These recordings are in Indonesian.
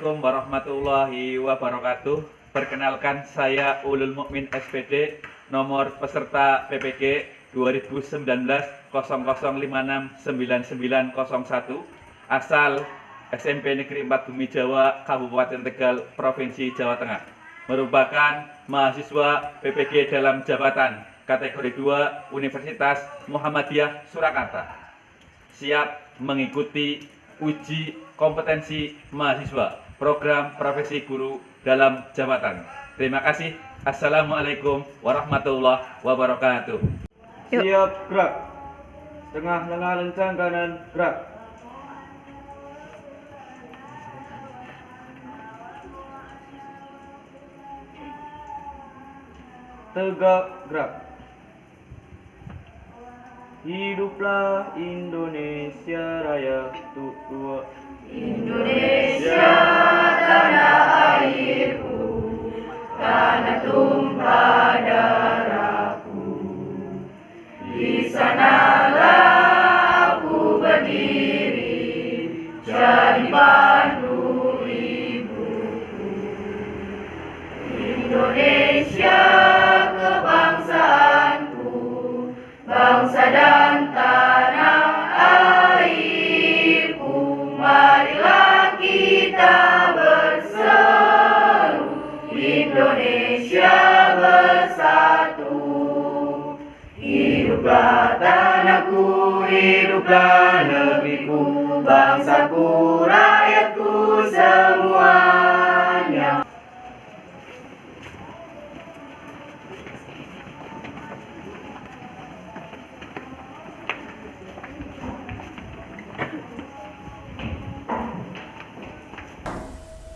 Assalamualaikum warahmatullahi wabarakatuh. Perkenalkan, saya Ulul Mukmin SPD, nomor peserta PPG 2019 00569901, asal SMP Negeri 4 Bumi Jawa, Kabupaten Tegal, Provinsi Jawa Tengah. Merupakan mahasiswa PPG dalam jabatan kategori 2 Universitas Muhammadiyah Surakarta. Siap mengikuti uji kompetensi mahasiswa program profesi guru dalam jabatan. Terima kasih. Assalamualaikum warahmatullahi wabarakatuh. Siap, gerak. Tengah lengah lencang kanan, gerak. Tegak, gerak. Hiduplah Indonesia Raya, tua. Indonesia tanah airku, tanah tumpah darahku. Di sanalah aku berdiri, jadi pandu ibuku. Indonesia kebangsaanku, bangsa dan tanah airku. Marilah kita berseru, Indonesia bersatu. Hiduplah tanahku, hiduplah negeriku, bangsaku, rakyatku semuanya.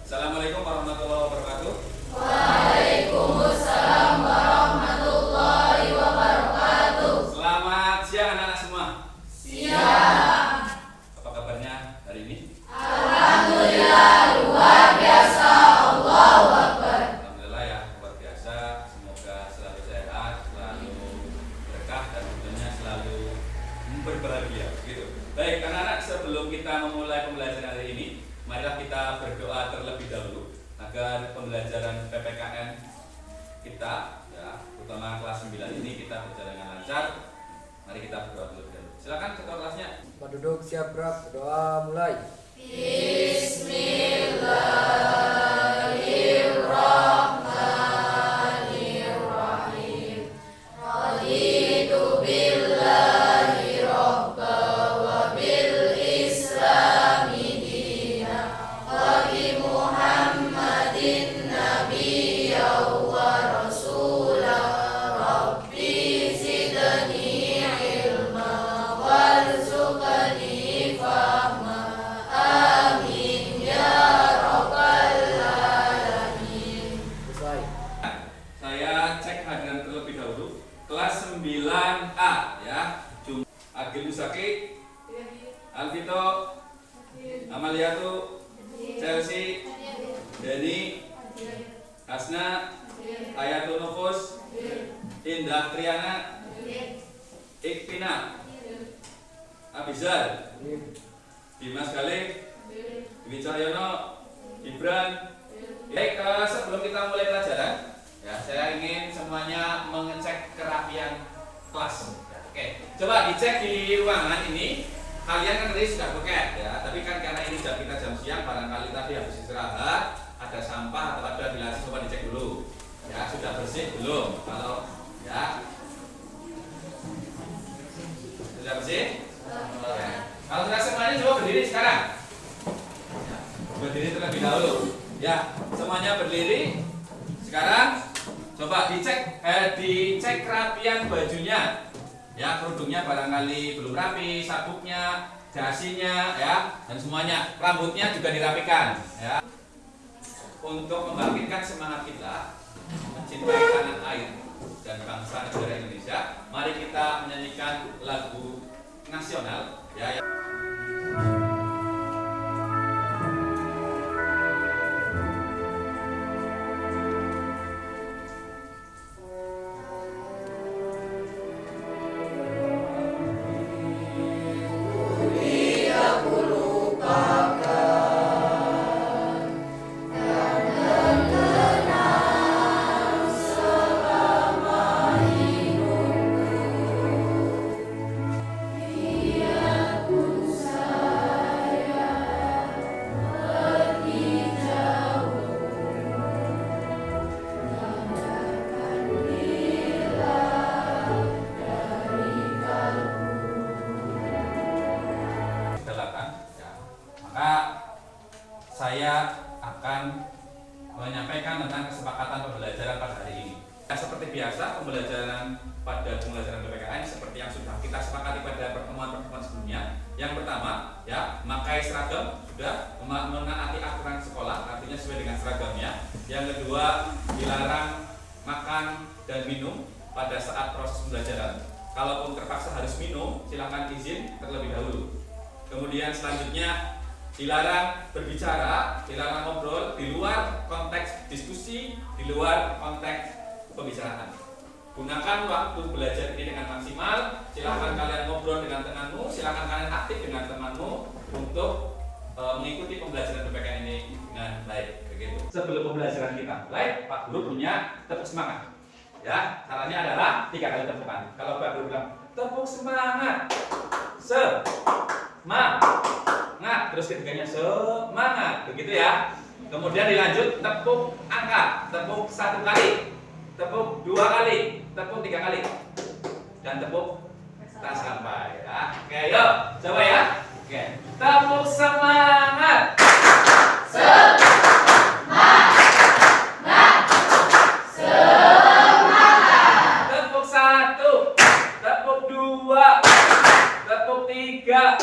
Assalamualaikum warahmatullahi wabarakatuh. Waalaikumsalam warahmatullahi wabarakatuh. Selamat siang anak-anak semua. Siang. Apa kabarnya hari ini? Alhamdulillah luar biasa. Allahu Akbar. Alhamdulillah ya, luar biasa. Semoga selalu sehat, selalu berkah dan tentunya selalu berbahagia. Gitu. Baik anak-anak, sebelum kita memulai pembelajaran hari ini, marilah kita berdoa terlebih dahulu agar pembelajaran PPKN kita, ya, terutama kelas 9 ini kita berjalan dengan lancar. Mari kita berdoa terlebih dahulu. Silakan ketua kelasnya. Pak duduk siap gerak, doa mulai. Bismillahirrahmanirrahim. Raditu billahi robba wa bil islami dina wa bi Muhammadin nabiyya wa rasula. Rabbi zidni ilma warzuqni fahma. Amin ya rabbal alamin. Selesai. Saya cek hadiran terlebih dahulu. Kelas 9A ya. Agil Musaki, Alvito, Amaliatu, Chelsea, Denny, Hasna, Ayatul Nufus, Indah Triana, Iktina, Abizar, Dimas Galih, Dwi Cahyono, Gibran. Baik, sebelum kita mulai pelajaran, ya, saya ingin semuanya mengecek kerapian kelas. Ya, oke, coba dicek di ruangan ini. Kalian kan tadi sudah beket, ya, tapi kan karena ini kita jam siang, barangkali tadi habis istirahat, ada sampah atau ada bilas, coba dicek dulu. Ya, sudah bersih belum? Kalau ya sudah bersih? Ya. Kalau sudah semuanya coba berdiri sekarang. Ya, berdiri terlebih dahulu. Ya, semuanya berdiri. Sekarang coba dicek kerapian bajunya. Ya, kerudungnya barangkali belum rapi, sabuknya, dasinya, ya, dan semuanya. Rambutnya juga dirapikan, ya. Untuk membangkitkan semangat kita mencintai tanah air dan bangsa negara Indonesia, mari kita menyanyikan lagu nasional, ya. Nah, seperti biasa pembelajaran pada pembelajaran PPKN seperti yang sudah kita sepakati pada pertemuan-pertemuan sebelumnya. Yang pertama, ya, memakai seragam, sudah menaati aturan sekolah, artinya sesuai dengan seragamnya. Yang kedua, dilarang makan dan minum pada saat proses pembelajaran. Kalaupun terpaksa harus minum, silakan izin terlebih dahulu. Kemudian selanjutnya dilarang berbicara, dilarang ngobrol di luar konteks diskusi, di luar konteks pembicaraan. Gunakan waktu belajar ini dengan maksimal. Silakan kalian ngobrol dengan temanmu, silakan kalian aktif dengan temanmu untuk mengikuti pembelajaran PPKN ini dengan baik. Begitu. Sebelum pembelajaran kita mulai, Pak Guru punya tepuk semangat. Ya, caranya adalah 3 kali tepukan. Kalau Pak Guru bilang tepuk semangat, semangat, terus ketiganya semangat, begitu ya. Kemudian dilanjut tepuk angka, tepuk 1 kali, tepuk 2 kali, tepuk 3 kali, dan tepuk tak sampai. Ya. Oke, yuk coba ya. Oke, tepuk semangat. Tepuk 1, tepuk 2, tepuk 3,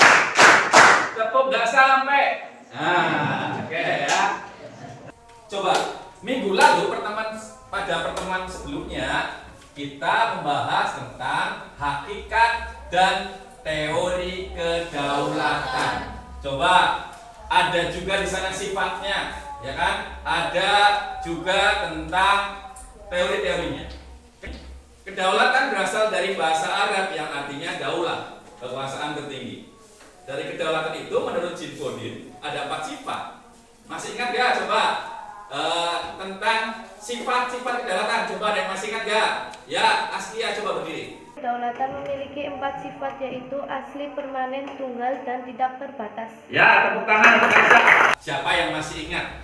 tepuk nggak sampai. Nah, oke ya. Coba minggu lalu pada pertemuan sebelumnya kita membahas tentang hakikat dan teori kedaulatan. Coba ada juga di sana sifatnya, ya kan? Ada juga tentang teori-teorinya. Kedaulatan berasal dari bahasa Arab yang artinya daulah, kekuasaan tertinggi. Dari kedaulatan itu menurut Jim Bodin ada 4 sifat. Masih ingat gak? Coba tentang sifat-sifat kedaulatan. Coba ada yang masih ingat gak? Ya, Askia coba berdiri. Kedaulatan memiliki 4 sifat, yaitu asli, permanen, tunggal, dan tidak terbatas. Ya, tepuk tangan untuk Aisyah. Siapa yang masih ingat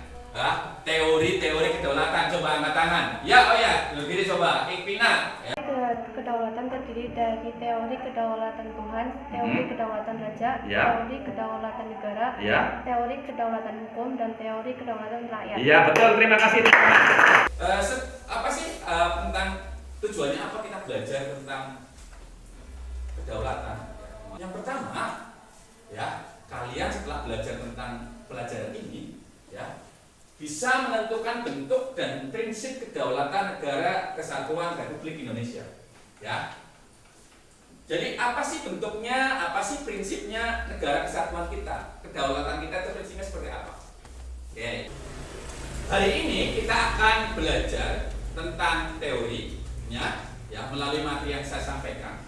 teori-teori kedaulatan? Coba angkat tangan. Ya, oh ya, berdiri coba. Ikpina. Ya. Kedaulatan terdiri dari teori kedaulatan Tuhan, teori kedaulatan raja, Ya. teori kedaulatan negara, Ya. teori kedaulatan hukum, dan teori kedaulatan rakyat. Iya, betul. Terima kasih. Apa sih tentang tujuannya apa kita belajar tentang kedaulatan? Yang pertama, ya, kalian setelah belajar tentang pelajaran ini, ya, bisa menentukan bentuk dan prinsip kedaulatan Negara Kesatuan Republik Indonesia. Ya. Jadi apa sih bentuknya, apa sih prinsipnya negara kesatuan kita? Kedaulatan kita itu prinsipnya seperti apa? Oke. Hari ini kita akan belajar tentang teorinya, ya, melalui materi yang saya sampaikan.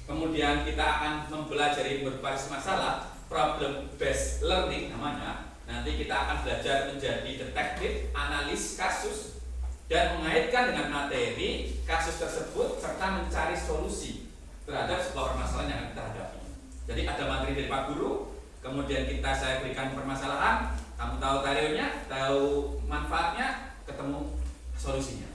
Kemudian kita akan mempelajari berbagai masalah, problem based learning namanya. Nanti kita akan belajar menjadi detektif, analis kasus, dan mengaitkan dengan materi kasus tersebut serta mencari solusi terhadap sebuah permasalahan yang kita hadapi. Jadi ada materi dari Pak Guru, kemudian saya berikan permasalahan, kamu tahu teorinya, tahu manfaatnya, ketemu solusinya.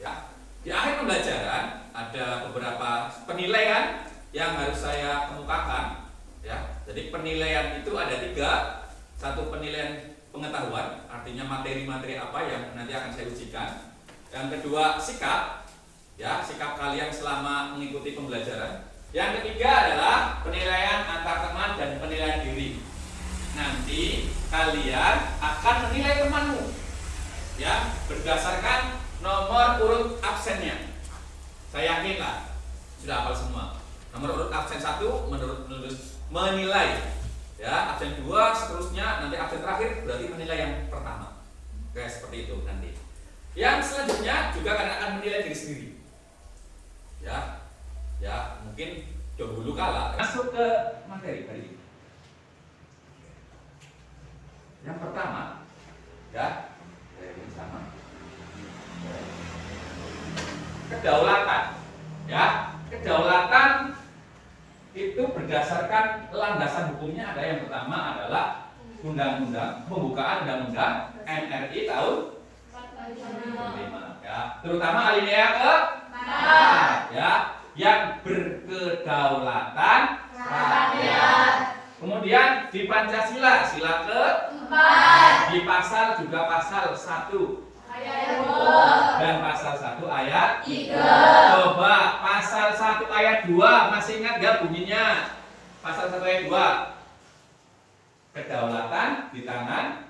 Ya. Di akhir pembelajaran ada beberapa penilaian yang harus saya kemukakan. Ya. Jadi penilaian itu ada 3. Satu, penilaian pengetahuan, artinya materi-materi apa yang nanti akan saya ujikan. Yang kedua, sikap, ya, sikap kalian selama mengikuti pembelajaran. Yang ketiga adalah penilaian antar teman dan penilaian diri. Nanti kalian akan menilai temanmu, ya, berdasarkan nomor urut absennya. Saya yakin lah sudah hafal semua. Nomor urut absen 1 menilai, ya, absen 2 seterusnya, nanti absen terakhir berarti menilai yang pertama. Oke, seperti itu nanti. Yang selanjutnya juga akan menilai diri sendiri. Ya. Ya, mungkin dahulu kala masuk ke materi hari ini. Yang pertama, ya, ini sama. Kedaulatan. Ya, kedaulatan itu berdasarkan landasan hukumnya. Ada yang pertama adalah undang-undang, pembukaan undang-undang NRI tahun 5, ya, terutama alinea ke-4, ya, yang berkedaulatan rakyat. Kemudian di Pancasila, sila ke-4, di pasal juga pasal 1 Dan pasal 1 ayat 3. Coba pasal 1 ayat 2 masih ingat gak bunyinya? Pasal 1 ayat 2. Kedaulatan di tangan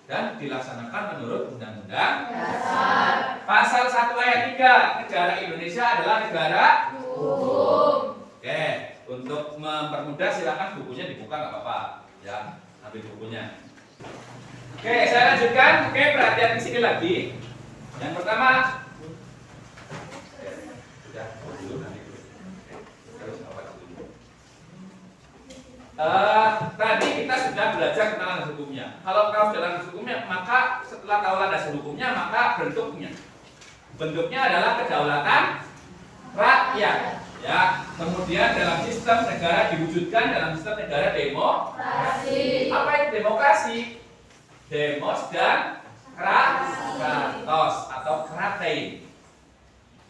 dan dilaksanakan menurut undang-undang dasar. Pasal 1 ayat 3, negara Indonesia adalah negara hukum. Oke, untuk mempermudah silakan bukunya dibuka nggak apa-apa, ya, ambil bukunya. Oke, saya lanjutkan. Oke, perhatian di sini lagi. Yang pertama, sudah dulu nanti. Terus apa dulu? Tadi kita sudah belajar tentang landasan hukumnya. Kalau kamu sudah landasan hukumnya, maka setelah tahu landasan hukumnya, maka bentuknya adalah kedaulatan rakyat. Ya, kemudian dalam sistem negara diwujudkan dalam sistem negara demokrasi. Apa itu demokrasi? Demos dan kratos atau kratein.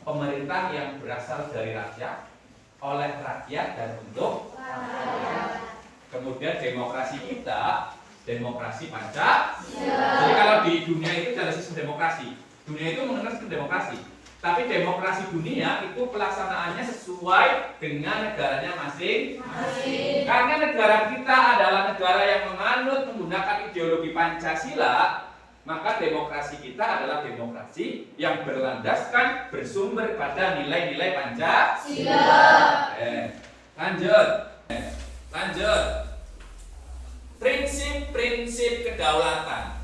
Pemerintah yang berasal dari rakyat, oleh rakyat dan untuk rakyat. Kemudian demokrasi kita, demokrasi Pancasila. Jadi kalau di dunia itu adalah sistem demokrasi. Dunia itu mengenal sistem demokrasi. Tapi demokrasi dunia itu pelaksanaannya sesuai dengan negaranya masing-masing. Karena negara kita adalah negara yang menganut menggunakan ideologi Pancasila, maka demokrasi kita adalah demokrasi yang berlandaskan bersumber pada nilai-nilai Pancasila. Lanjut. Prinsip-prinsip kedaulatan.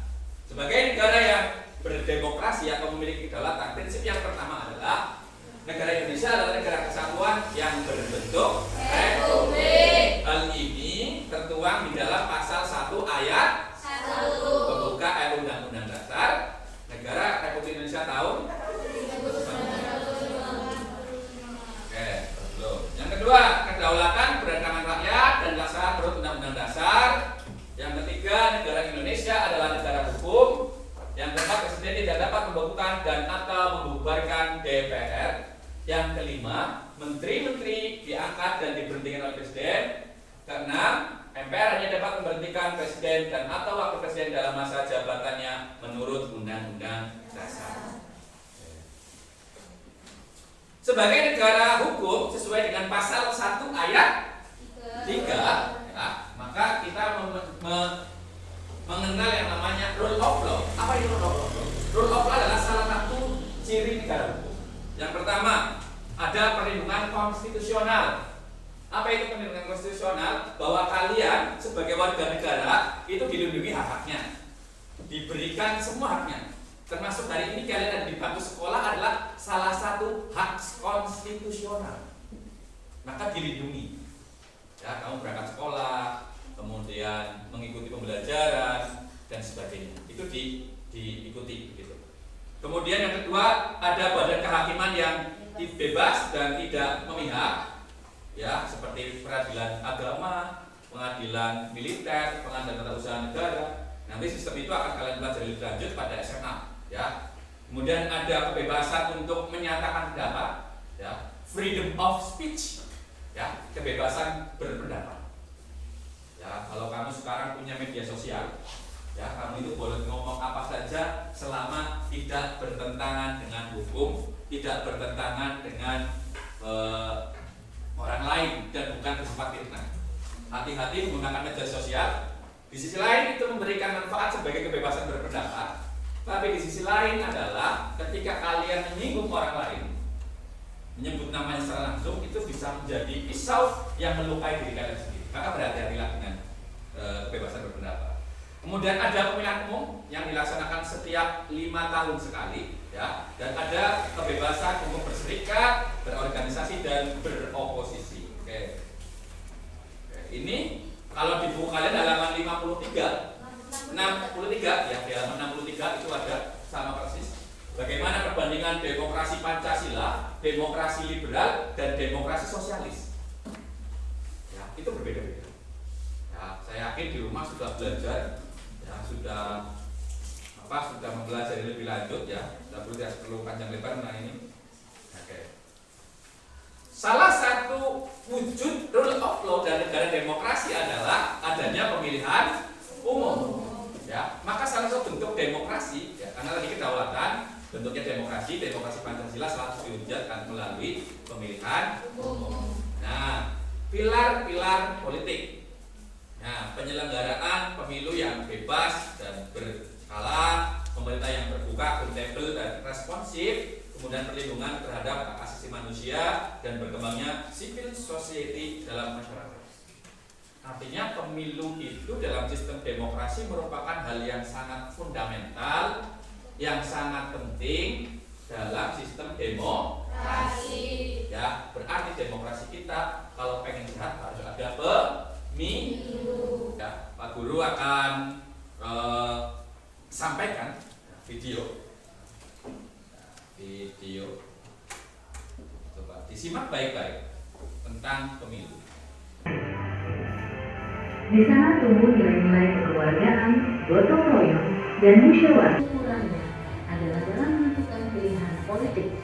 Sebagai negara yang berdemokrasi atau memiliki kedaulatan, prinsip yang pertama adalah negara Indonesia adalah negara kesatuan yang berbentuk republik. Hal ini tertuang di dalam pasal 1 ayat 1 pembuka Undang-Undang Dasar Negara Republik Indonesia tahun. Oke, belum. Yang kedua, kedaulatan berantakan rakyat dan dilaksanakan menurut Undang-Undang Dasar. Yang ketiga, negara Indonesia adalah negara hukum. Yang keempat, presiden tidak dapat membekukan dan atau membubarkan DPR. Yang kelima, menteri-menteri diangkat dan diberhentikan oleh presiden. Keenam, MPR hanya dapat memberhentikan presiden dan atau wakil presiden dalam masa jabatannya menurut Undang-Undang Dasar. Sebagai negara hukum sesuai dengan pasal 1 ayat 3, ya, maka kita mengenal yang namanya rule of law. Apa itu rule of law? Rule of law adalah salah satu ciri negara hukum. Yang pertama, ada perlindungan konstitusional. Apa itu perlindungan konstitusional? Bahwa kalian sebagai warga negara itu dilindungi hak-haknya, diberikan semua haknya. Termasuk hari ini kalian ada di bangku sekolah adalah salah satu hak konstitusional. Maka dilindungi. Ya, kamu berangkat sekolah, kemudian mengikuti pembelajaran dan sebagainya. Itu diikuti begitu. Kemudian yang kedua, ada badan kehakiman yang bebas dan tidak memihak. Ya, seperti peradilan agama, pengadilan militer, pengadilan tata usaha negara. Nanti sistem itu akan kalian pelajari lebih lanjut pada SMA, ya. Kemudian ada kebebasan untuk menyatakan pendapat, ya, freedom of speech, ya, kebebasan berpendapat. Ya, kalau kamu sekarang punya media sosial, ya, kamu itu boleh ngomong apa saja selama tidak bertentangan dengan hukum, tidak bertentangan dengan orang lain dan bukan bersifat fitnah. Hati-hati menggunakan media sosial. Di sisi lain itu memberikan manfaat sebagai kebebasan berpendapat, tapi di sisi lain adalah ketika kalian menyinggung orang lain, menyebut namanya secara langsung, itu bisa menjadi pisau yang melukai diri kalian sendiri. Maka berhati-hatilah dengan kebebasan berpendapat. Kemudian ada pemilihan umum yang dilaksanakan setiap 5 tahun sekali, ya, dan ada kebebasan untuk berserikat, berorganisasi dan beroposisi. Oke. Ini kalau di buku kalian halaman 63, ya, di halaman 63 itu ada sama persis. Bagaimana perbandingan demokrasi Pancasila, demokrasi liberal, dan demokrasi sosialis. Ya, itu berbeda-beda. Ya, saya yakin di rumah sudah belajar, ya, sudah mempelajari lebih lanjut, ya. Tidak perlu panjang lebar mengenai ini. Oke. Salah satu wujud rule of law dan negara demokrasi adalah adanya pemilihan umum. Ya, maka salah satu bentuk demokrasi, ya, Karena tadi kedaulatan bentuknya demokrasi Pancasila selalu diwujudkan melalui pemilihan umum. Nah, pilar-pilar politik. Nah, penyelenggaraan pemilu yang bebas dan berskala, pemerintah yang terbuka, akuntabel dan responsif, kemudian perlindungan terhadap hak asasi manusia dan berkembangnya civil society dalam masyarakat. Artinya pemilu itu dalam sistem demokrasi merupakan hal yang sangat fundamental, yang sangat penting dalam sistem demokrasi. Ya, berarti demokrasi kita kalau pengen sehat harus ada pemilu. Ya, Pak Guru akan sampaikan video. Coba disimak baik-baik tentang pemilu. Di sana tumbuh nilai-nilai kekeluargaan, gotong royong, dan musyawarah. Ukurannya adalah dalam menentukan pilihan politik.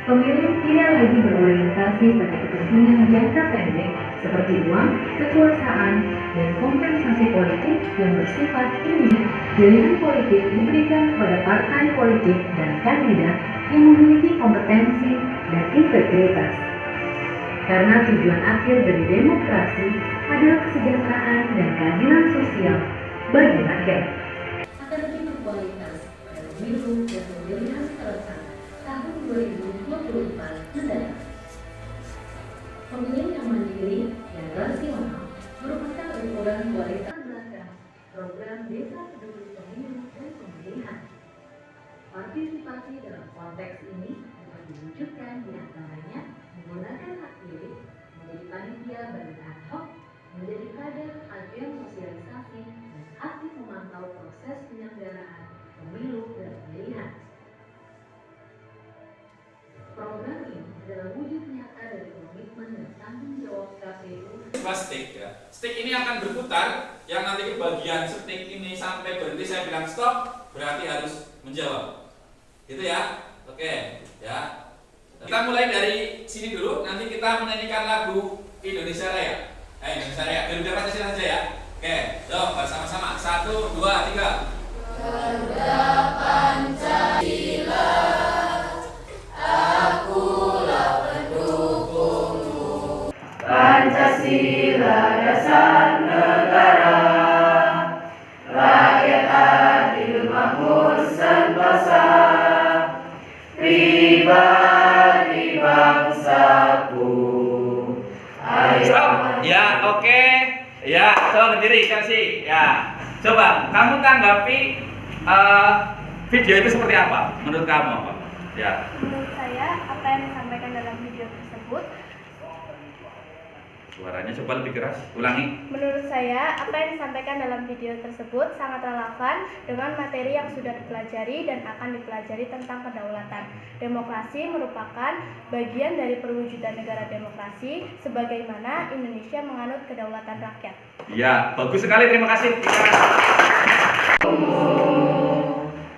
Pemilih tidak lagi berorientasi pada kepentingan jangka pendek seperti uang, kekuasaan, dan kompensasi politik yang bersifat ini. Pilihan politik diberikan kepada partai politik dan kandidat yang memiliki kompetensi dan integritas. Karena tujuan akhir dari demokrasi adalah kesejahteraan dan keadilan sosial bagi rakyat. akan lebih berkualitas dalam pemilu dan pemilihan serentak tahun 2024 mendatang. Pemilih yang mandiri dan rasional merupakan ukuran kualitas belakang program Desa Peduli Pemilu dan Pemilihan. Partisipasi dalam konteks ini dapat diwujudkan diantaranya menggunakan hak pilih, menjadi panitia bagi ad hoc, menjadi kader agen sosialisasi, dan aktif memantau proses penyelenggaraan pemilu dan pemilihan. Program ini adalah wujud nyata dari komitmen dan tanggung jawab KPU. Stick ya. Stick ini akan berputar, yang nanti bagian stick ini sampai berhenti saya bilang stop, berarti harus menjawab. Gitu ya. Oke, ya. Kita mulai dari sini dulu, nanti kita menyanyikan lagu Indonesia Raya. Indonesia Raya. Garuda Pancasila saja ya. Oke, yuk bersama-sama. 1, 2, 3. Garuda Pancasila, akulah pendukungmu. Pancasila dasar negara, rakyat adil makmur sentosa, pribadi bangsaku. Stop. Ya, oke. Ya, coba berdiri kasih. Ya. Coba kamu tanggapi video itu seperti apa? Menurut kamu apa? Ya. Menurut saya, apa yang disampaikan dalam video tersebut, Suaranya coba lebih keras. Ulangi. menurut saya, apa yang disampaikan dalam video tersebut sangat relevan dengan materi yang sudah dipelajari dan akan dipelajari tentang kedaulatan. Demokrasi merupakan bagian dari perwujudan negara demokrasi sebagaimana Indonesia menganut kedaulatan rakyat. Ya, bagus sekali. Terima kasih.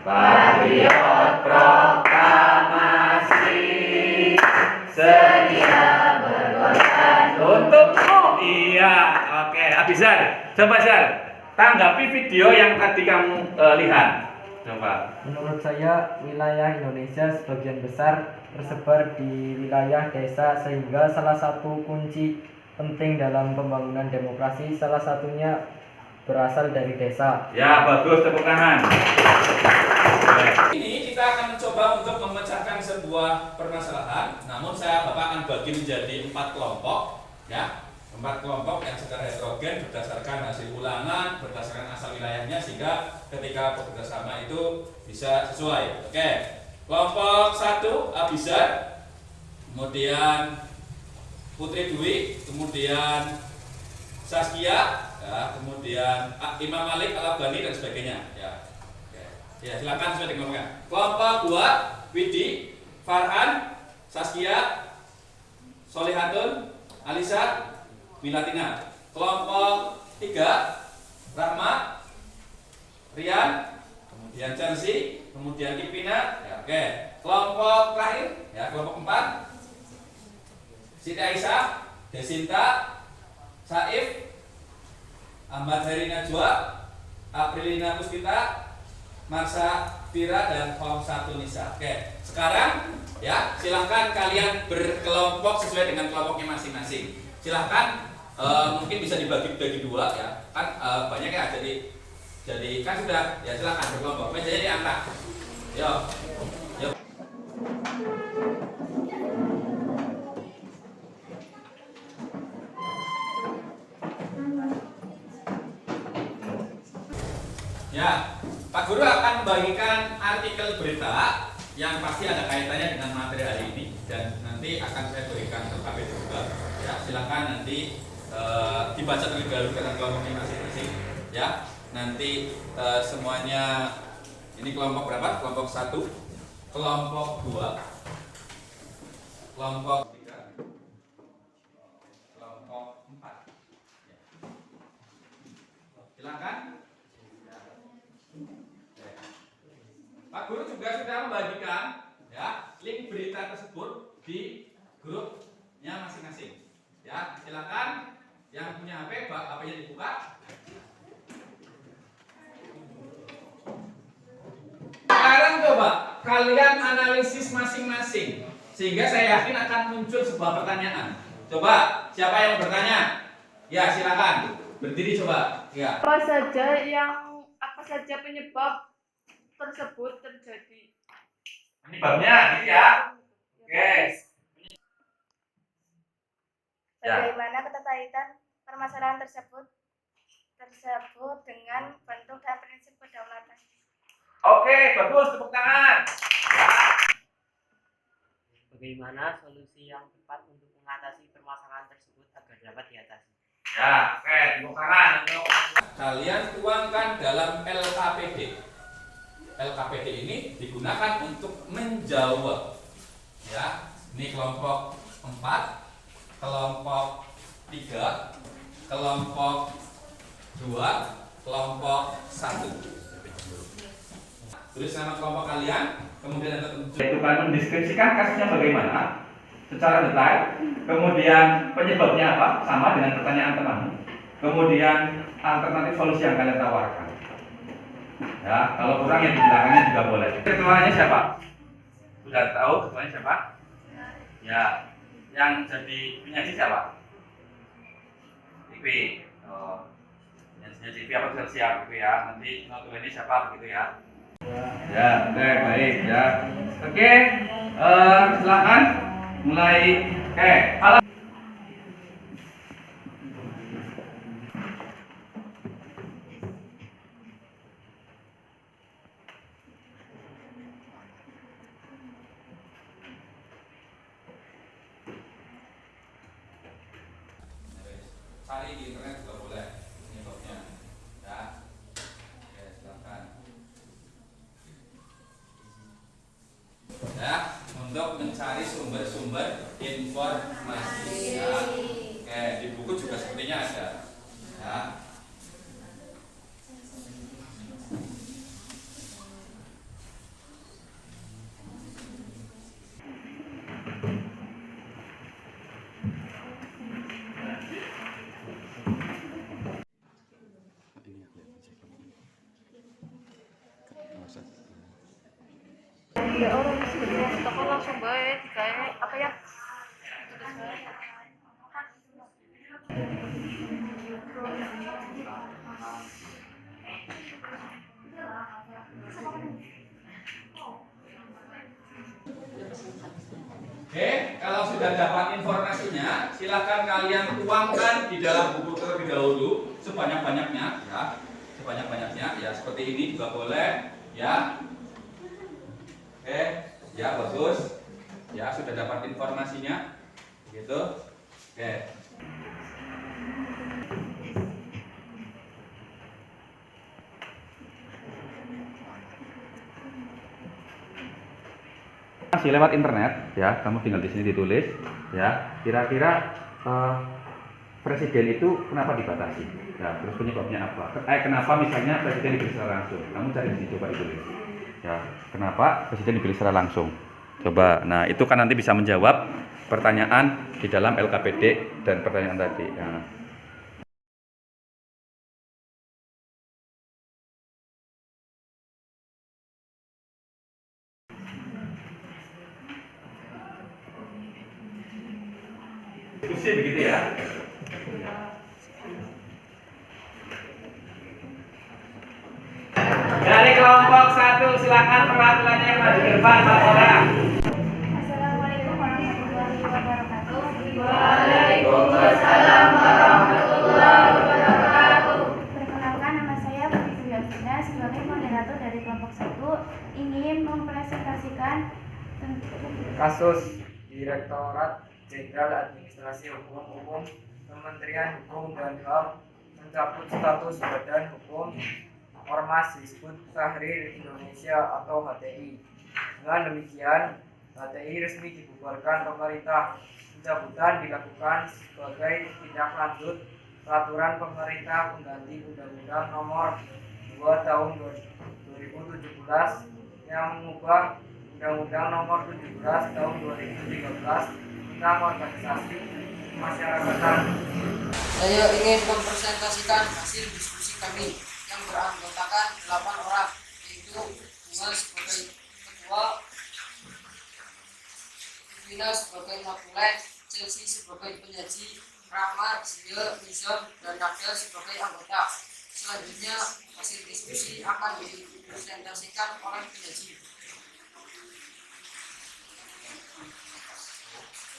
Patriot proklamasi, sedia berkorban Untukmu. Iya, oke. Abizar, coba Zar, tanggapi video yang tadi kamu lihat. Coba. Menurut saya, wilayah Indonesia sebagian besar tersebar di wilayah desa, sehingga salah satu kunci penting dalam pembangunan demokrasi salah satunya berasal dari desa. Ya, bagus, tepuk tangan. Ini kita akan mencoba untuk memecahkan sebuah permasalahan. Namun Bapak akan bagi menjadi 4 kelompok, ya. 4 kelompok yang secara heterogen berdasarkan hasil ulangan, berdasarkan asal wilayahnya, sehingga ketika bekerja sama itu bisa sesuai. Oke. Kelompok 1 Abizar, kemudian Putri Dwi, kemudian Saskia, ya, kemudian Imam Malik, Al-Albani dan sebagainya, ya. Oke. Ya, silakan sudah dikelompokkan. Kelompok 2 Widi, Farhan, Saskia, Solihatun, Alisa, Milatina. Kelompok 3 Rahma, Rian, kemudian Chelsea, kemudian Ipina, ya, oke. Kelompok terakhir, ya, kelompok 4 Siti Aisyah, Desinta, Saif, Ahmad Heri Najwa, Aprilina Puspita, Marsha Tira, dan Hong Satu Nisa. Oke, sekarang ya silahkan kalian berkelompok sesuai dengan kelompoknya masing-masing. Silahkan mungkin bisa dibagi-bagi dua ya, kan banyak ya, jadi kan sudah ya, silahkan berkelompok. Mejanya diangkat. Yuk. Ya, Pak Guru akan membagikan artikel berita yang pasti ada kaitannya dengan materi hari ini, dan nanti akan saya berikan ke KP juga. Ya, silakan nanti dibaca terlebih dahulu dengan kelompoknya masing-masing. Ya, nanti semuanya ini kelompok berapa? Kelompok 1, kelompok 2, kelompok 3, kelompok 4. Ya. Silakan. Pak Guru juga sudah membagikan ya link berita tersebut di grupnya masing-masing. Ya, silakan yang punya HP, HP-nya dibuka. Sekarang coba kalian analisis masing-masing, sehingga saya yakin akan muncul sebuah pertanyaan. Coba siapa yang bertanya? Ya, silakan berdiri coba. Ya. Apa saja penyebab tersebut terjadi? Penyebabnya gitu ya. Oke. Ya. Bagaimana keterkaitan permasalahan tersebut dengan bentuk dan prinsip kedaulatan? Oke, bagus, tepuk tangan. Bagaimana solusi yang tepat untuk mengatasi permasalahan tersebut agar dapat diatasi? Ya, oke, tepuk tangan untuk Kalian tuangkan dalam LKPD. LKPD ini digunakan untuk menjawab. Ya, ini kelompok 4, kelompok 3, kelompok 2, kelompok 1. Tulis nama kelompok kalian, kemudian itu kan mendeskripsikan kasusnya bagaimana secara detail, kemudian penyebabnya apa, sama dengan pertanyaan temanmu, kemudian alternatif solusi yang kalian tawarkan. Ya, kalau kurang yang di belakangnya juga boleh. Ketuanya siapa? Sudah tahu ketuanya siapa? Ya, yang jadi penyaji siapa? IP. Oh, yang jadi IP apa sudah siap gitu ya? Nanti notulennya siapa begitu ya? Ya, oke, baik ya. Oke, silakan mulai. Oke, halo. cari di internet juga boleh penyebabnya. Ya. Oke, silakan. Ya, untuk mencari sumber-sumber informasi. Ya. Oke, di buku juga sepertinya ada. Ya. Ya orang sebelum toko langsung baik kayak apa ya? Oke, kalau sudah dapat informasinya, silakan kalian tuangkan di dalam buku terlebih dahulu sebanyak-banyaknya, ya, sebanyak-banyaknya, ya seperti ini juga boleh, ya. Oke, ya bagus, ya sudah dapat informasinya, gitu. Oke. Masih lewat internet ya, kamu tinggal di sini ditulis ya, kira-kira presiden itu kenapa dibatasi ya, terus penyebabnya apa, kenapa misalnya presiden dipilih secara langsung, kamu cari di sini, coba ditulis ya, kenapa presiden dipilih secara langsung, coba. Nah itu kan nanti bisa menjawab pertanyaan di dalam LKPD dan pertanyaan tadi ya. diskusi begitu ya. Dari kelompok 1 silakan perwakilannya yang maju ke depan, Pak Ora. Assalamualaikum warahmatullahi wabarakatuh. Waalaikumsalam warahmatullahi wabarakatuh. Perkenalkan, nama saya Putri Dwi Agustina sebagai moderator dari kelompok 1 ingin mempresentasikan Kasus Direktorat Jenderal Administrasi Hukum Umum Kementerian Hukum dan HAM mencabut status Badan Hukum Ormas Hizbut Tahrir Indonesia atau HTI. Dengan demikian, HTI resmi dibubarkan pemerintah. Pencabutan dilakukan sebagai tindak lanjut peraturan pemerintah pengganti Undang-Undang Nomor 2 Tahun 2017 yang mengubah Undang-Undang Nomor 17 Tahun 2013 tentang organisasi masyarakatan. Saya ingin mempresentasikan hasil diskusi kami yang beranggotakan 8 orang, yaitu Bunga sebagai ketua, Vina sebagai moderator, Chelsea sebagai penyaji, Rahmat, Zia, Nizam, dan Nadia sebagai anggota. Selanjutnya hasil diskusi akan dipresentasikan oleh penyaji.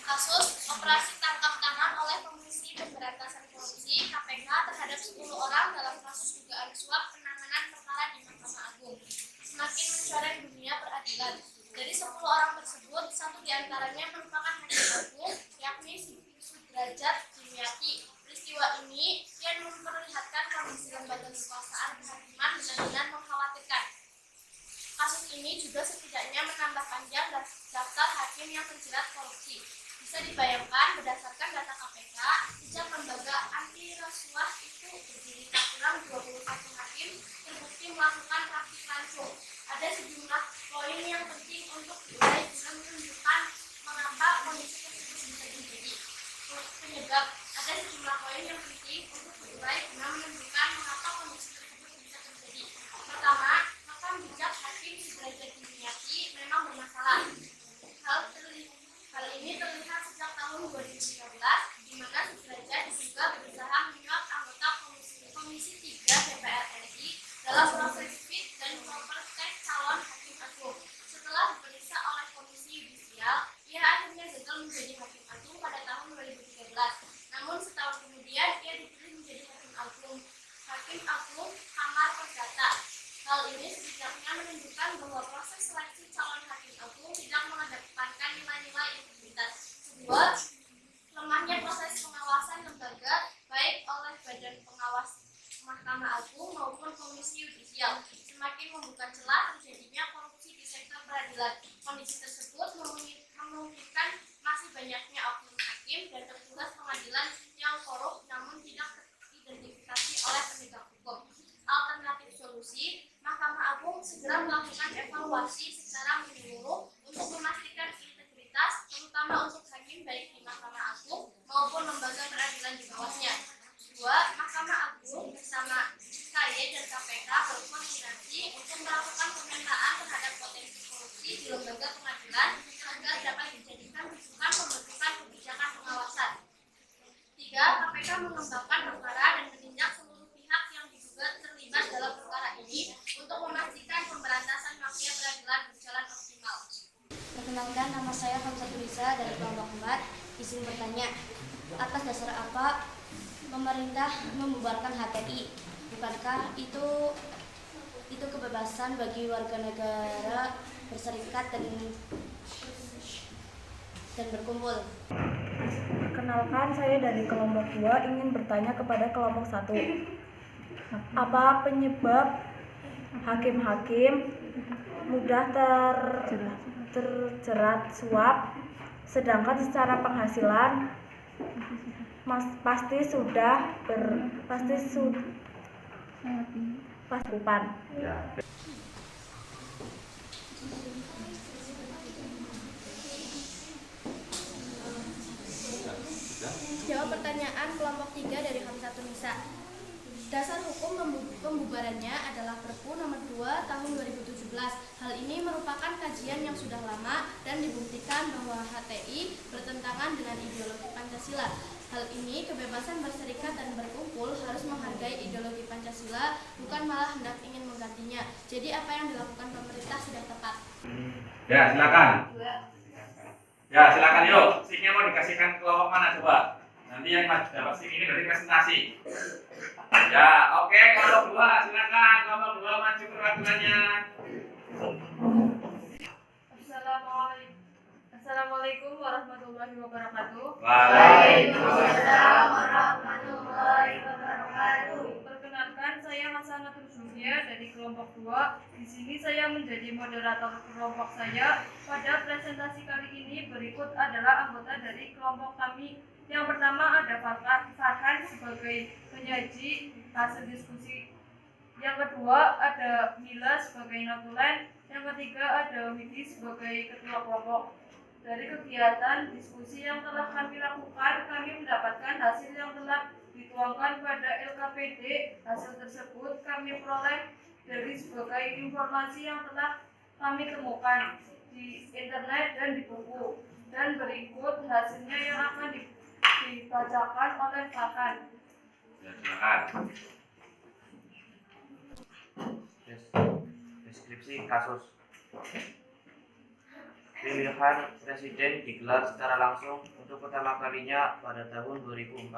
kasus operasi tangkap tangan oleh Komisi Pemberantasan Korupsi (KPK) terhadap 10 orang dalam kasus dugaan suap penanganan perkara di Mahkamah Agung semakin mencoreng dunia peradilan. Dari 10 orang tersebut, 1 diantaranya merupakan hakim agung, yakni Sudrajat Dimyati. Peristiwa ini kian memperlihatkan kondisi lembaga kekuasaan kehakiman benar-benar mengkhawatirkan. Kasus ini juga setidaknya menambah panjang daftar hakim yang terjerat korupsi. Bisa dibayangkan berdasarkan data KPK, sejak lembaga anti rasuah itu berdiri tak kurang 21 hakim terbukti melakukan praktik lancung. Ada sejumlah poin yang penting untuk diurai guna menunjukkan mengapa kondisi tersebut bisa terjadi. Penyebab ada sejumlah poin yang penting untuk diurai guna menunjukkan mengapa kondisi tersebut bisa terjadi. Pertama, makam jejak hakim Sudrajat Dimyati memang bermasalah. Hal ini terlihat sejak tahun 2013, di mana Sudrajat juga berusaha menyuap anggota Komisi 3 DPR RI dalam proses fit dan proper test calon hakim agung. Setelah diperiksa oleh Komisi Yudisial, ia akhirnya gagal menjadi hakim agung pada tahun 2013. Namun setahun kemudian ia dipilih menjadi hakim agung Kamar Perdata. Hal ini setidaknya menunjukkan bahwa proses seleksi calon hakim agung tidak mengedepankan nilai-nilai integritas. Kedua, lemahnya proses pengawasan lembaga baik oleh Badan Pengawas Mahkamah Agung maupun Komisi Yudisial semakin membuka celah terjadinya korupsi di sektor peradilan. Kondisi tersebut memungkinkan masih banyaknya oknum hakim dan petugas pengadilan yang korup namun tidak teridentifikasi oleh penegak hukum. Alternatif solusi, Mahkamah Agung segera melakukan evaluasi secara menyeluruh untuk memastikan integritas, terutama untuk hakim baik di Mahkamah Agung maupun lembaga peradilan di bawahnya. Kedua, Mahkamah Agung bersama KY dan KPK berkoordinasi untuk melakukan pemetaan terhadap potensi korupsi di lembaga pengadilan agar dapat dijadikan rujukan pembentukan kebijakan pengawasan. Tiga, KPK mengembangkan perkara dan menindak seluruh pihak yang diduga terlibat dalam perkara ini untuk memastikan pemberantasan mafia peradilan berjalan optimal. Perkenalkan, nama saya Hamzah Tulisa dari kelompok 4. Izin bertanya, atas dasar apa pemerintah membubarkan HTI? Bukankah itu kebebasan bagi warga negara berserikat dan berkumpul? Perkenalkan, saya dari kelompok 2 ingin bertanya kepada kelompok 1. Apa penyebab hakim-hakim mudah terjerat suap, sedangkan secara penghasilan pasti kupan. Jawab pertanyaan kelompok 3 dari Hamzah Tunisa. Dasar hukum pembubarannya adalah Perpu Nomor 2 Tahun 2017. Hal ini merupakan kajian yang sudah lama dan dibuktikan bahwa HTI bertentangan dengan ideologi Pancasila. Hal ini kebebasan berserikat dan berkumpul harus menghargai ideologi Pancasila, bukan malah hendak ingin menggantinya. Jadi apa yang dilakukan pemerintah sudah tepat. Ya, silakan. Ya, silakan yuk. Sticknya mau dikasihkan ke kelompok mana coba? Nanti yang dapat stick ini dari presentasi. Ya, oke, kelompok 2 silakan. Kelompok 2 maju perwakilannya. Assalamualaikum warahmatullahi wabarakatuh. Waalaikumsalam warahmatullahi wabarakatuh. Perkenalkan, saya Mas Anatul Julia dari kelompok 2. Di sini saya menjadi moderator kelompok saya. Pada presentasi kali ini berikut adalah anggota dari kelompok kami. Yang pertama ada Farhan sebagai penyaji hasil diskusi. Yang kedua ada Mila sebagai notulen. Yang ketiga ada Widi sebagai ketua kelompok. Dari kegiatan diskusi yang telah kami lakukan, kami mendapatkan hasil yang telah dituangkan pada LKPD. Hasil tersebut kami peroleh dari sebagai informasi yang telah kami temukan di internet dan di buku. Dan berikut hasilnya yang akan dibacakan oleh Farhan. Deskripsi kasus. Pemilihan presiden digelar secara langsung untuk pertama kalinya pada tahun 2004.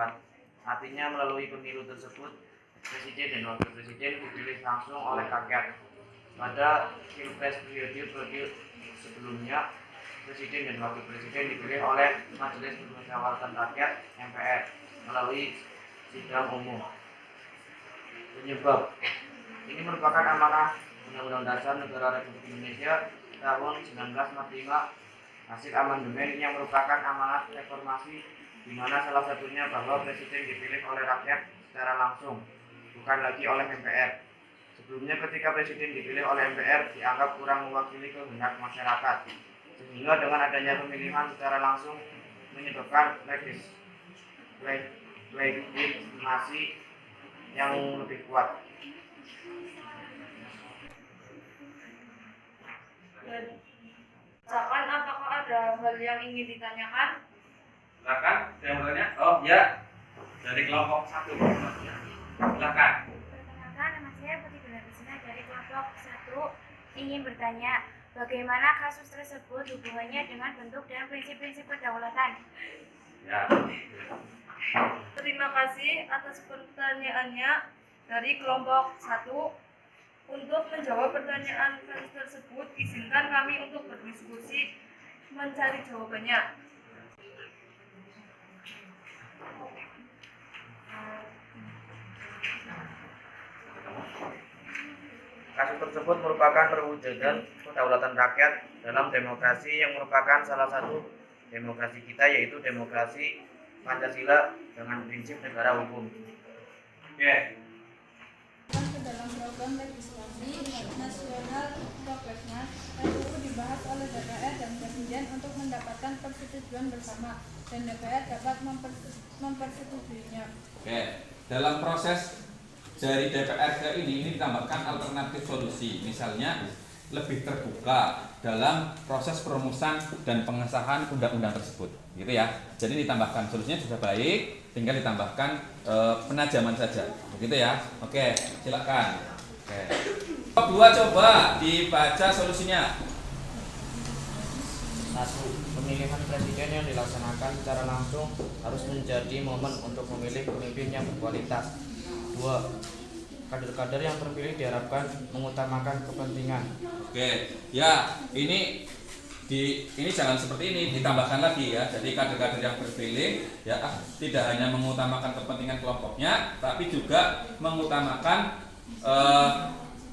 Artinya melalui pemilu tersebut, presiden dan wakil presiden dipilih langsung oleh rakyat. Pada pilpres periode sebelumnya, presiden dan wakil presiden dipilih oleh Majelis Permusyawaratan Rakyat (MPR) melalui sidang umum. Penyebab ini merupakan amanah Undang-Undang Dasar Negara Republik Indonesia tahun 1945, hasil amandemen yang merupakan amanat reformasi, di mana salah satunya bahwa presiden dipilih oleh rakyat secara langsung, bukan lagi oleh MPR. Sebelumnya ketika presiden dipilih oleh MPR dianggap kurang mewakili kehendak masyarakat, sehingga dengan adanya pemilihan secara langsung menyebabkan legitimasi yang lebih kuat. Silakan, apakah ada hal yang ingin ditanyakan? Silakan, saya mau tanya. Oh ya, dari kelompok 1. Silakan. Perkenalkan, nama saya Putri Gunakusina dari kelompok 1. Ingin bertanya, bagaimana kasus tersebut hubungannya dengan bentuk dan prinsip-prinsip kedaulatan? Ya. Terima kasih atas pertanyaannya dari kelompok 1. Untuk menjawab pertanyaan tersebut, izinkan kami untuk berdiskusi mencari jawabannya. Kasus tersebut merupakan perwujudan kedaulatan rakyat dalam demokrasi yang merupakan salah satu demokrasi kita, yaitu demokrasi Pancasila dengan prinsip negara hukum. Oke. Dalam program legislasi nasional Prolegnas, RUU dibahas oleh DPR dan Presiden untuk mendapatkan persetujuan bersama, dan DPR dapat mempersetujuinya. Oke, dalam proses dari DPR ke ini ditambahkan alternatif solusi, misalnya lebih terbuka dalam proses perumusan dan pengesahan undang-undang tersebut, gitu ya. Jadi ditambahkan solusinya sudah baik, tinggal ditambahkan penajaman saja, begitu ya. Oke, silakan. Oke. Kelompok 2 coba dibaca solusinya. 1. Pemilihan presiden yang dilaksanakan secara langsung harus menjadi momen untuk memilih pemimpin yang berkualitas. 2. Kader-kader yang terpilih diharapkan mengutamakan kepentingan. Oke, ya ini jangan seperti ini, ditambahkan lagi ya. Jadi kader-kader yang terpilih ya tidak hanya mengutamakan kepentingan kelompoknya, tapi juga mengutamakan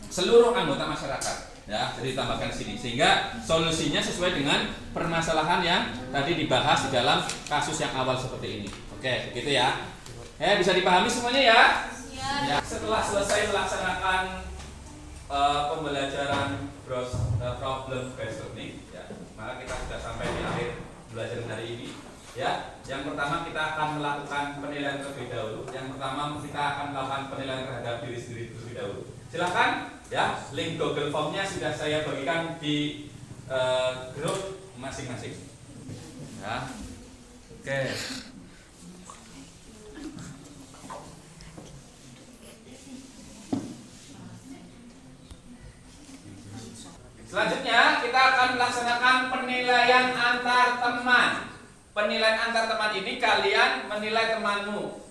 seluruh anggota masyarakat. Ya, jadi ditambahkan di sini sehingga solusinya sesuai dengan permasalahan yang tadi dibahas di dalam kasus yang awal seperti ini. Oke, begitu ya. Bisa dipahami semuanya ya? Ya. Setelah selesai melaksanakan pembelajaran problem based learning, ya, maka kita sudah sampai di akhir belajar hari ini. Ya, yang pertama kita akan melakukan penilaian terlebih dahulu. Yang pertama kita akan melakukan penilaian terhadap diri sendiri terlebih dahulu. Silakan, ya, link Google Form-nya sudah saya bagikan di grup masing-masing. Ya, oke. Selanjutnya kita akan melaksanakan penilaian antar teman. Penilaian antar teman ini kalian menilai temanmu.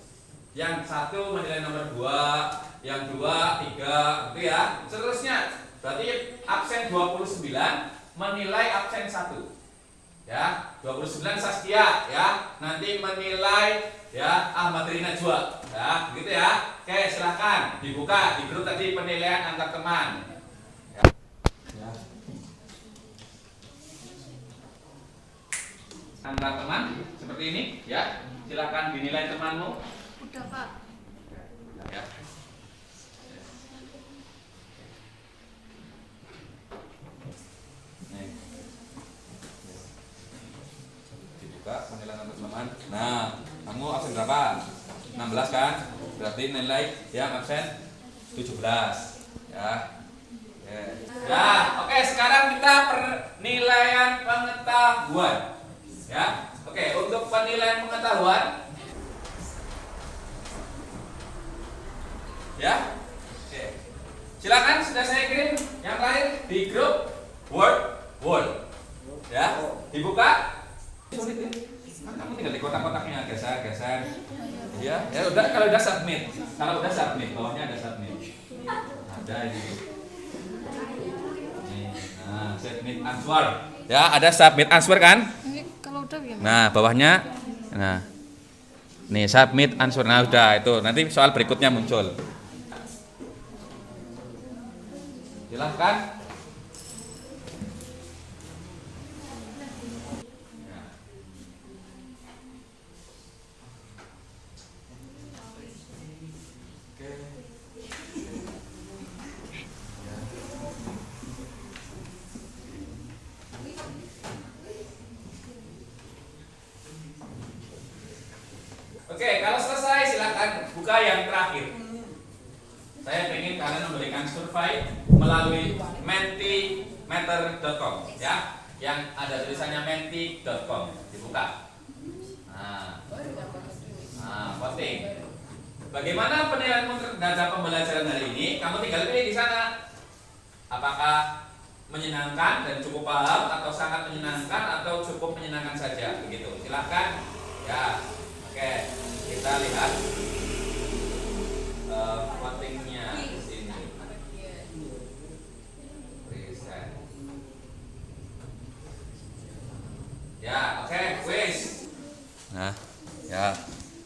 Yang satu menilai nomor 2, yang 2, 3, gitu ya. Seterusnya. Berarti absen 29 menilai absen 1. Ya, 29 Saskia ya. Nanti menilai ya Ahmad Rina Najwa. Ya, begitu ya. Oke, silahkan dibuka di grup tadi penilaian antar teman. Ya. Ya. Antar teman seperti ini ya. Silahkan dinilai temanmu. Udah, Pak. Ya. Nih. Dibuka penilaian antar teman. Nah, kamu absen berapa? 16 kan? Berarti nilai yang absen 17. Ya. Oke. Ya, oke, sekarang kita penilaian pengetahuan. Ya. Oke, untuk penilaian pengetahuan ya. Oke. Silakan sudah saya kirim yang terakhir di grup Word. Ya, dibuka. Kamu tinggal di kotak-kotaknya geser. Ya, ya udah kalau udah submit. Kalau udah submit, bawahnya ada submit. Ada ini. Nih, nah, submit answer. Ya, ada submit answer kan? Ini kalau udah gimana? Nah, bawahnya nah. Nih, submit answer. Nah, udah itu. Nanti soal berikutnya muncul. Silahkan. Oke, kalau selesai silakan buka yang terakhir. Saya ingin kalian memberikan survei melalui mentimeter.com ya, yang ada tulisannya menti.com. Dibuka. Nah, voting. Bagaimana penilaianmu terhadap pembelajaran hari ini? Kamu tinggal pilih di sana. Apakah menyenangkan dan cukup paham, atau sangat menyenangkan, atau cukup menyenangkan saja, begitu. Silahkan. Ya, oke. Kita lihat votingnya di sini. Reset. Ya, oke, quiz. Nah, ya,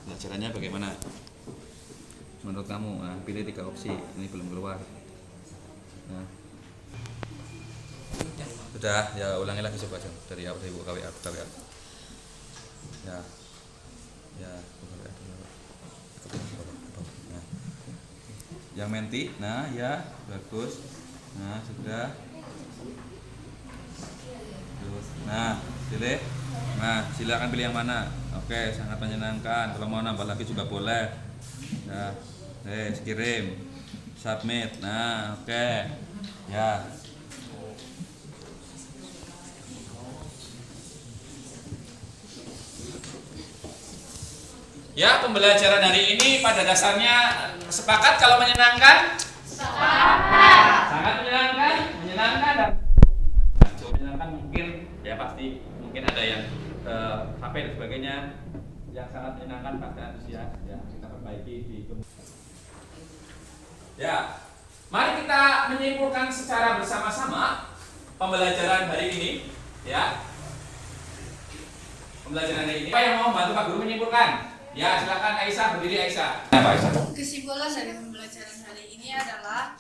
pelajarannya bagaimana? Menurut kamu, nah, pilih 3 opsi. Ini belum keluar. Nah. Sudah, ya ulangi lagi coba aja dari awal dari buka WA. Ya. Ya, buka WA dulu. Nah. Yang menti, nah ya, bagus. Nah, sudah. Terus, nah, pilih. Nah, silakan pilih yang mana. Oke, sangat menyenangkan. Kalau mau nambah lagi juga boleh. Nah, kirim. Submit. Nah, oke. Ya. Ya, pembelajaran hari ini pada dasarnya sepakat kalau menyenangkan? Sepakat. Sangat menyenangkan? Menyenangkan dan menyenangkan mungkin ya pasti mungkin ada yang HP dan sebagainya. Yang sangat menyenangkan pasti antusias ya, kita perbaiki di ya. Mari kita menyimpulkan secara bersama-sama pembelajaran hari ini ya. Pembelajaran hari ini. Siapa yang mau bantu Pak Guru menyimpulkan? Ya, silakan Aisyah, berdiri Aisyah. Apa Aisyah? Kesimpulan dari pembelajaran hari ini adalah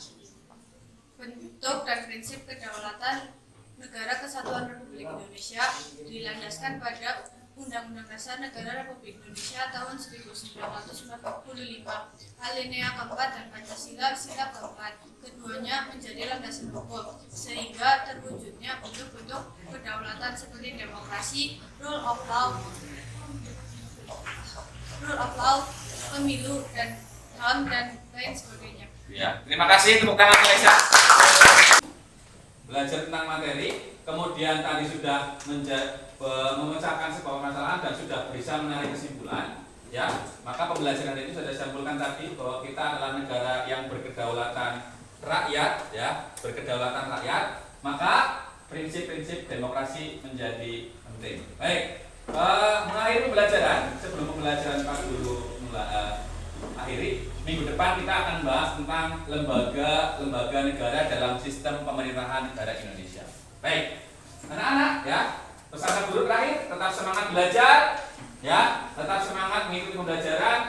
bentuk dan prinsip kedaulatan Negara Kesatuan Republik Indonesia dilandaskan pada Undang-Undang Dasar Negara Republik Indonesia tahun 1945, alinea keempat, dan Pancasila sila keempat. Keduanya menjadi landasan hukum sehingga terwujudnya bentuk-bentuk kedaulatan seperti demokrasi, rule of law, pemilu, dan HAM, dan lain sebagainya. Ya, terima kasih, tepuk tangan untuk Aisyah. Belajar tentang materi, kemudian tadi sudah memecahkan sebuah masalah dan sudah bisa menarik kesimpulan. Ya, maka pembelajaran ini sudah disimpulkan tadi bahwa kita adalah negara yang berkedaulatan rakyat, ya, berkedaulatan rakyat, maka prinsip-prinsip demokrasi menjadi penting. Baik, mengakhiri pembelajaran, sebelum pembelajaran Pak Guru akhiri, minggu depan kita akan bahas tentang lembaga negara dalam sistem pemerintahan negara Indonesia. Baik, anak-anak ya, pesan Pak Guru terakhir, tetap semangat belajar, ya, tetap semangat mengikuti pembelajaran,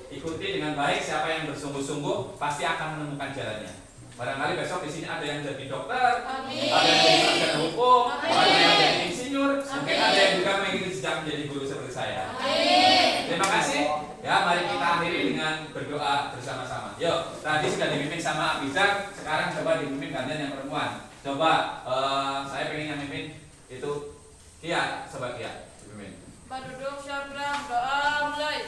ikuti dengan baik. Siapa yang bersungguh-sungguh pasti akan menemukan jalannya. Barangkali besok di sini ada yang jadi dokter, Amin. ada yang jadi sarjana hukum, Amin. ada yang jadi insinyur, Amin. mungkin ada yang juga mengikuti jejak menjadi guru seperti saya. Amin. Terima kasih. Ya, mari kita akhiri dengan berdoa bersama-sama. Yuk, tadi sudah dipimpin sama Abizar, sekarang coba dipimpin kalian yang perempuan. Coba, saya pengen yang mimpin itu Kia, coba Kia dipimpin. Pak duduk siap doa mulai.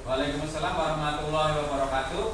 Waalaikumsalam warahmatullahi wabarakatuh.